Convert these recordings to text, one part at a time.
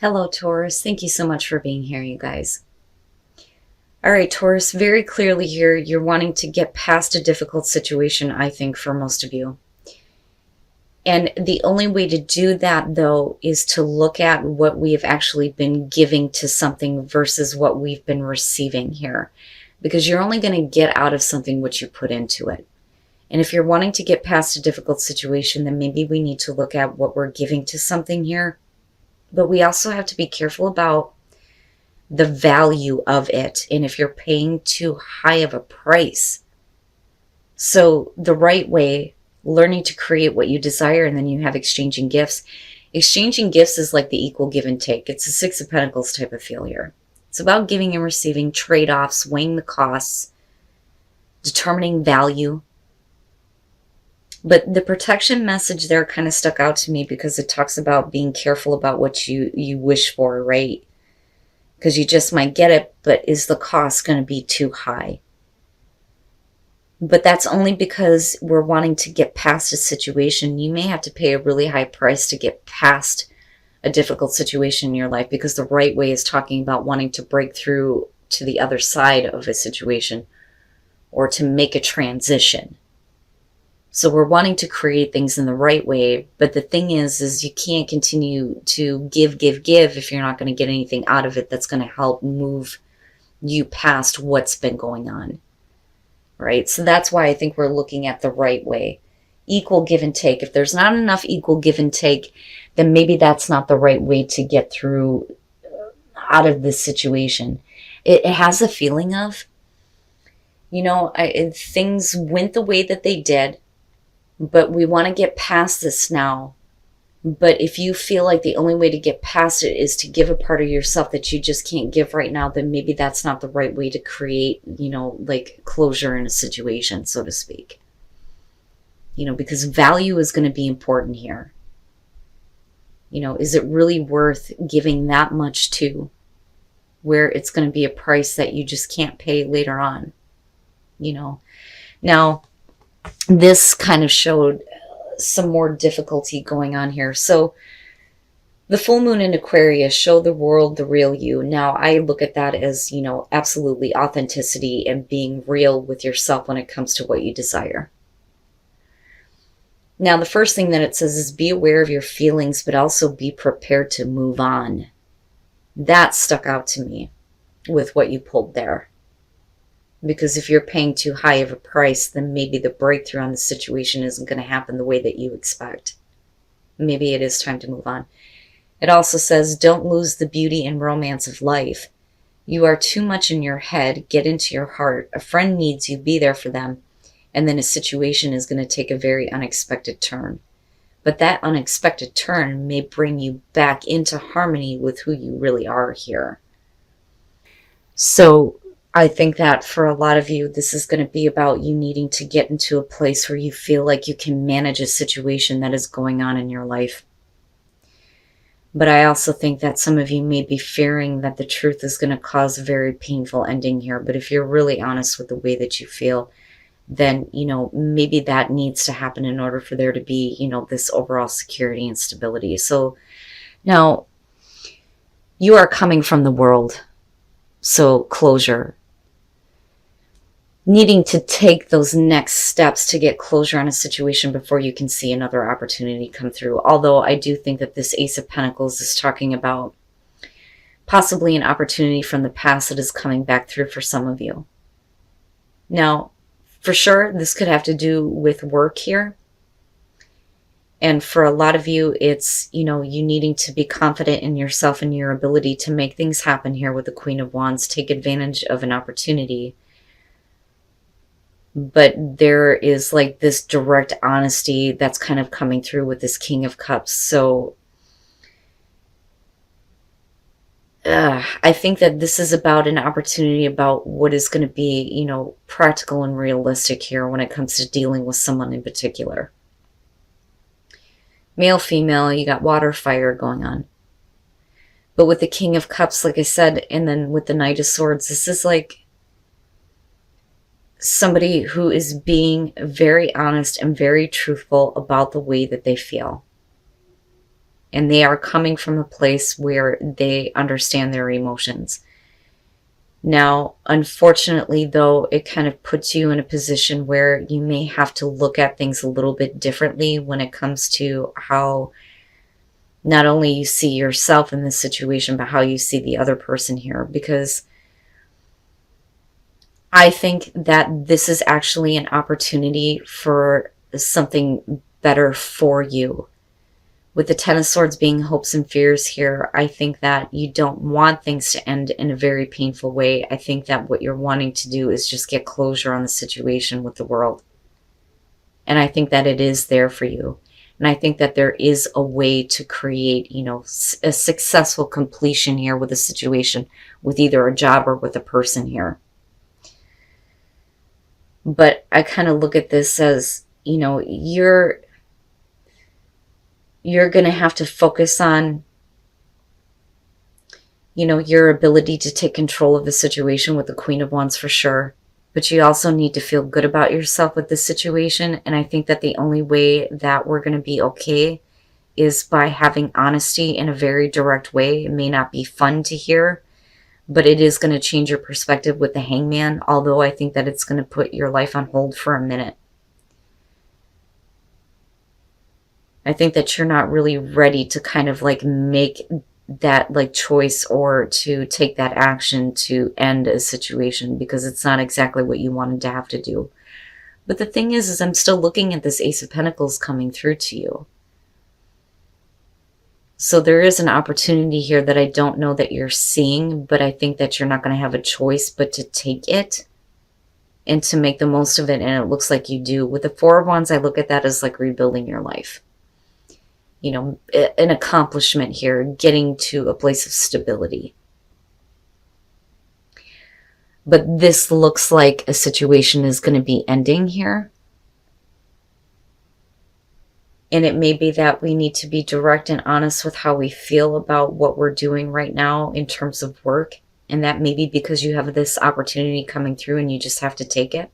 Hello, Taurus. Thank you so much for being here, you guys. All right, Taurus, very clearly here, you're wanting to get past a difficult situation, I think, for most of you. And the only way to do that, though, is to look at what we have actually been giving to something versus what we've been receiving here. Because you're only going to get out of something what you put into it. And if you're wanting to get past a difficult situation, then maybe we need to look at what we're giving to something here. But we also have to be careful about the value of it and if you're paying too high of a price. So the right way, learning to create what you desire, and then you have exchanging gifts. Exchanging gifts is like the equal give and take. It's a Six of Pentacles type of feel here. It's about giving and receiving, trade-offs, weighing the costs, determining value. But the protection message there kind of stuck out to me because it talks about being careful about what you wish for, right? Because you just might get it, but is the cost going to be too high? But that's only because we're wanting to get past a situation. You may have to pay a really high price to get past a difficult situation in your life, because the right way is talking about wanting to break through to the other side of a situation or to make a transition. So we're wanting to create things in the right way, but the thing is you can't continue to give if you're not going to get anything out of it that's going to help move you past what's been going on, right? So that's why I think we're looking at the right way. Equal give and take. If there's not enough equal give and take, then maybe that's not the right way to get through out of this situation. It has a feeling of, things went the way that they did, but we want to get past this now. But if you feel like the only way to get past it is to give a part of yourself that you just can't give right now, then maybe that's not the right way to create, like closure in a situation, so to speak. Because value is going to be important here. Is it really worth giving that much to, where it's going to be a price that you just can't pay later on? Now, this kind of showed some more difficulty going on here. So the full moon in Aquarius, show the world the real you. Now I look at that as, absolutely authenticity and being real with yourself when it comes to what you desire. Now the first thing that it says is be aware of your feelings, but also be prepared to move on. That stuck out to me with what you pulled there. Because if you're paying too high of a price, then maybe the breakthrough on the situation isn't going to happen the way that you expect. Maybe it is time to move on. It also says, don't lose the beauty and romance of life. You are too much in your head. Get into your heart. A friend needs you. Be there for them. And then a situation is going to take a very unexpected turn. But that unexpected turn may bring you back into harmony with who you really are here. So I think that for a lot of you, this is going to be about you needing to get into a place where you feel like you can manage a situation that is going on in your life. But I also think that some of you may be fearing that the truth is going to cause a very painful ending here. But if you're really honest with the way that you feel, then, maybe that needs to happen in order for there to be, this overall security and stability. So now you are coming from the world. So closure. Needing to take those next steps to get closure on a situation before you can see another opportunity come through. Although I do think that this Ace of Pentacles is talking about possibly an opportunity from the past that is coming back through for some of you. Now, for sure, this could have to do with work here. And for a lot of you, it's, you needing to be confident in yourself and your ability to make things happen here with the Queen of Wands. Take advantage of an opportunity. But there is like this direct honesty that's kind of coming through with this King of Cups. So I think that this is about an opportunity about what is going to be, practical and realistic here when it comes to dealing with someone in particular. Male, female, you got water, fire going on. But with the King of Cups, like I said, and then with the Knight of Swords, this is like somebody who is being very honest and very truthful about the way that they feel. And they are coming from a place where they understand their emotions. Now, unfortunately, though, it kind of puts you in a position where you may have to look at things a little bit differently when it comes to how not only you see yourself in this situation, but how you see the other person here. Because I think that this is actually an opportunity for something better for you. With the Ten of Swords being hopes and fears here, I think that you don't want things to end in a very painful way. I think that what you're wanting to do is just get closure on the situation with the world. And I think that it is there for you. And I think that there is a way to create, you know, a successful completion here with a situation, with either a job or with a person here. But I kind of look at this as, you know, you're going to have to focus on, you know, your ability to take control of the situation with the Queen of Wands for sure. But you also need to feel good about yourself with this situation. And I think that the only way that we're going to be okay is by having honesty in a very direct way. It may not be fun to hear, but it is going to change your perspective with the Hangman. Although I think that it's going to put your life on hold for a minute. I think that you're not really ready to kind of like make that like choice or to take that action to end a situation, because it's not exactly what you wanted to have to do. But the thing is I'm still looking at this Ace of Pentacles coming through to you. So there is an opportunity here that I don't know that you're seeing, but I think that you're not going to have a choice but to take it and to make the most of it. And it looks like you do. With the Four of Wands, I look at that as like rebuilding your life. You know, an accomplishment here, getting to a place of stability. But this looks like a situation is going to be ending here. And it may be that we need to be direct and honest with how we feel about what we're doing right now in terms of work. And that may be because you have this opportunity coming through and you just have to take it.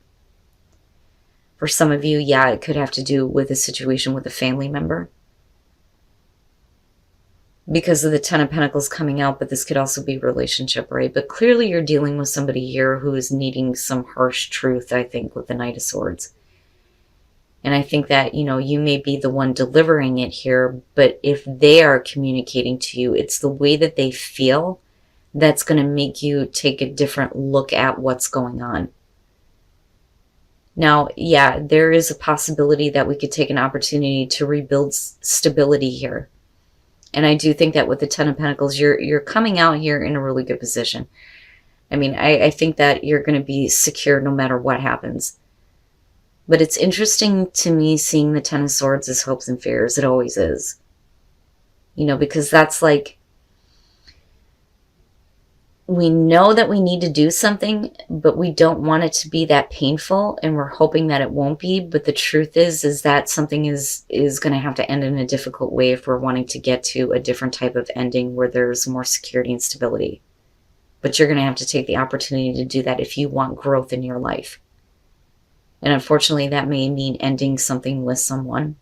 For some of you, yeah, it could have to do with a situation with a family member, because of the Ten of Pentacles coming out, but this could also be relationship, right? But clearly you're dealing with somebody here who is needing some harsh truth, I think, with the Knight of Swords. And I think that, you know, you may be the one delivering it here, but if they are communicating to you, it's the way that they feel that's going to make you take a different look at what's going on. Now, yeah, there is a possibility that we could take an opportunity to rebuild stability here. And I do think that with the Ten of Pentacles, you're coming out here in a really good position. I mean, I think that you're going to be secure no matter what happens. But it's interesting to me seeing the Ten of Swords as hopes and fears. It always is. You know, because that's like, we know that we need to do something, but we don't want it to be that painful, and we're hoping that it won't be. But the truth is that something is going to have to end in a difficult way if we're wanting to get to a different type of ending where there's more security and stability. But you're going to have to take the opportunity to do that if you want growth in your life. And unfortunately, that may mean ending something with someone.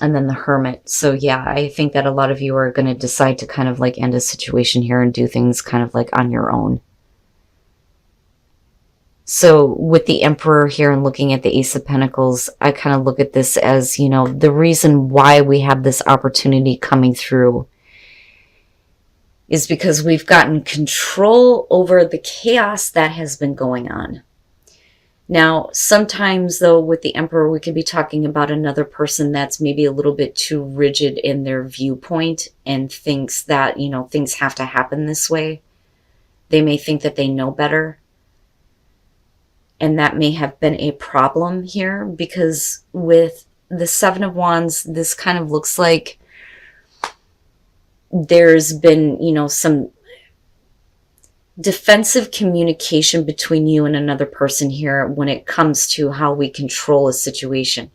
And then the Hermit. So yeah, I think that a lot of you are going to decide to kind of like end a situation here and do things kind of like on your own. So with the Emperor here and looking at the Ace of Pentacles, I kind of look at this as, you know, the reason why we have this opportunity coming through is because we've gotten control over the chaos that has been going on. Now, sometimes, though, with the Emperor, we could be talking about another person that's maybe a little bit too rigid in their viewpoint and thinks that, you know, things have to happen this way. They may think that they know better. And that may have been a problem here, because with the Seven of Wands, this kind of looks like there's been, you know, some defensive communication between you and another person here when it comes to how we control a situation.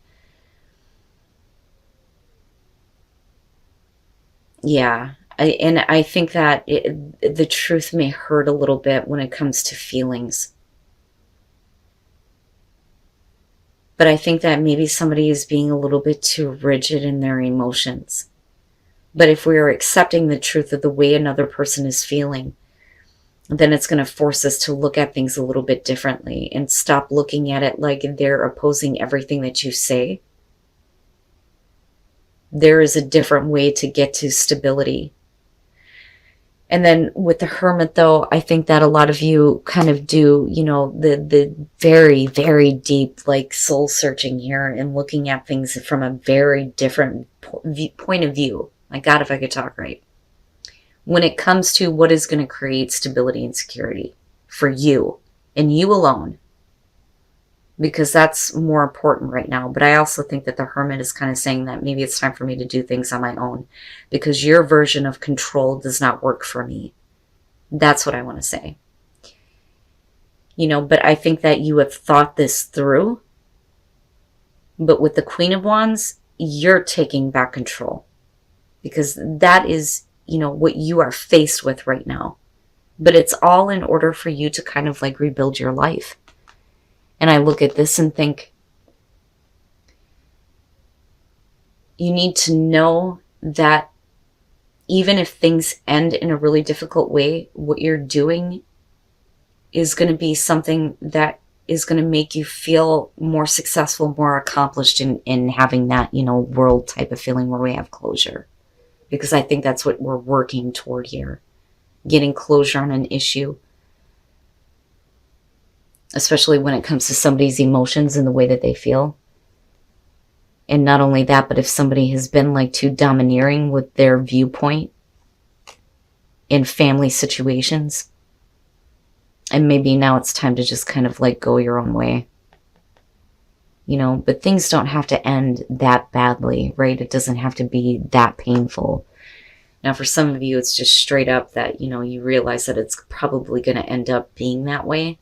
Yeah, I think that the truth may hurt a little bit when it comes to feelings. But I think that maybe somebody is being a little bit too rigid in their emotions. But if we are accepting the truth of the way another person is feeling, then it's going to force us to look at things a little bit differently and stop looking at it like they're opposing everything that you say. There is a different way to get to stability. And then with the Hermit, though, I think that a lot of you kind of do, the very, very deep, like, soul searching here and looking at things from a very different point of view. My God, if I could talk right. When it comes to what is going to create stability and security for you and you alone, because that's more important right now. But I also think that the Hermit is kind of saying that maybe it's time for me to do things on my own because your version of control does not work for me. That's what I want to say. But I think that you have thought this through. But with the Queen of Wands, you're taking back control because that is, what you are faced with right now. But it's all in order for you to kind of like rebuild your life. And I look at this and think, you need to know that even if things end in a really difficult way, what you're doing is going to be something that is going to make you feel more successful, more accomplished in having that, world type of feeling where we have closure. Because I think that's what we're working toward here. Getting closure on an issue. Especially when it comes to somebody's emotions and the way that they feel. And not only that, but if somebody has been like too domineering with their viewpoint in family situations, and maybe now it's time to just kind of like go your own way. But things don't have to end that badly, right? It doesn't have to be that painful. Now, for some of you, it's just straight up that, you realize that it's probably going to end up being that way.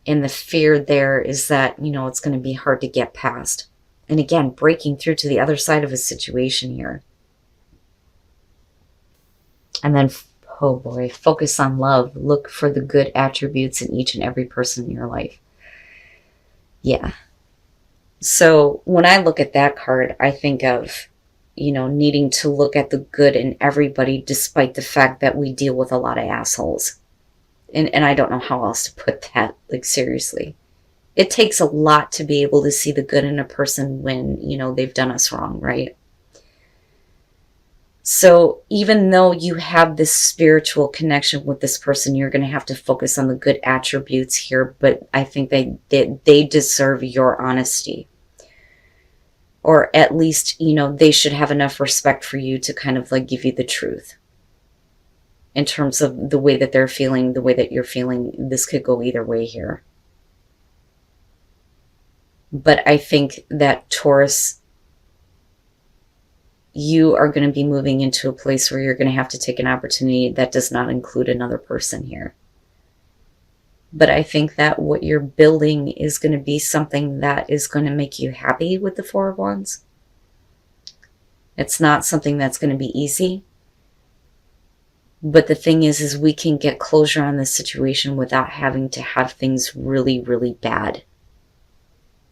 And the fear there is that, it's going to be hard to get past. And again, breaking through to the other side of a situation here. And then, oh boy, focus on love. Look for the good attributes in each and every person in your life. Yeah. So when I look at that card, I think of, needing to look at the good in everybody despite the fact that we deal with a lot of assholes. And I don't know how else to put that, like, seriously. It takes a lot to be able to see the good in a person when, they've done us wrong, right? So even though you have this spiritual connection with this person, you're going to have to focus on the good attributes here. But I think they deserve your honesty. Or at least, they should have enough respect for you to kind of like give you the truth. In terms of the way that they're feeling, the way that you're feeling, this could go either way here. But I think that Taurus, you are going to be moving into a place where you're going to have to take an opportunity that does not include another person here. But I think that what you're building is going to be something that is going to make you happy with the Four of Wands. It's not something that's going to be easy. But the thing is we can get closure on this situation without having to have things really, really bad.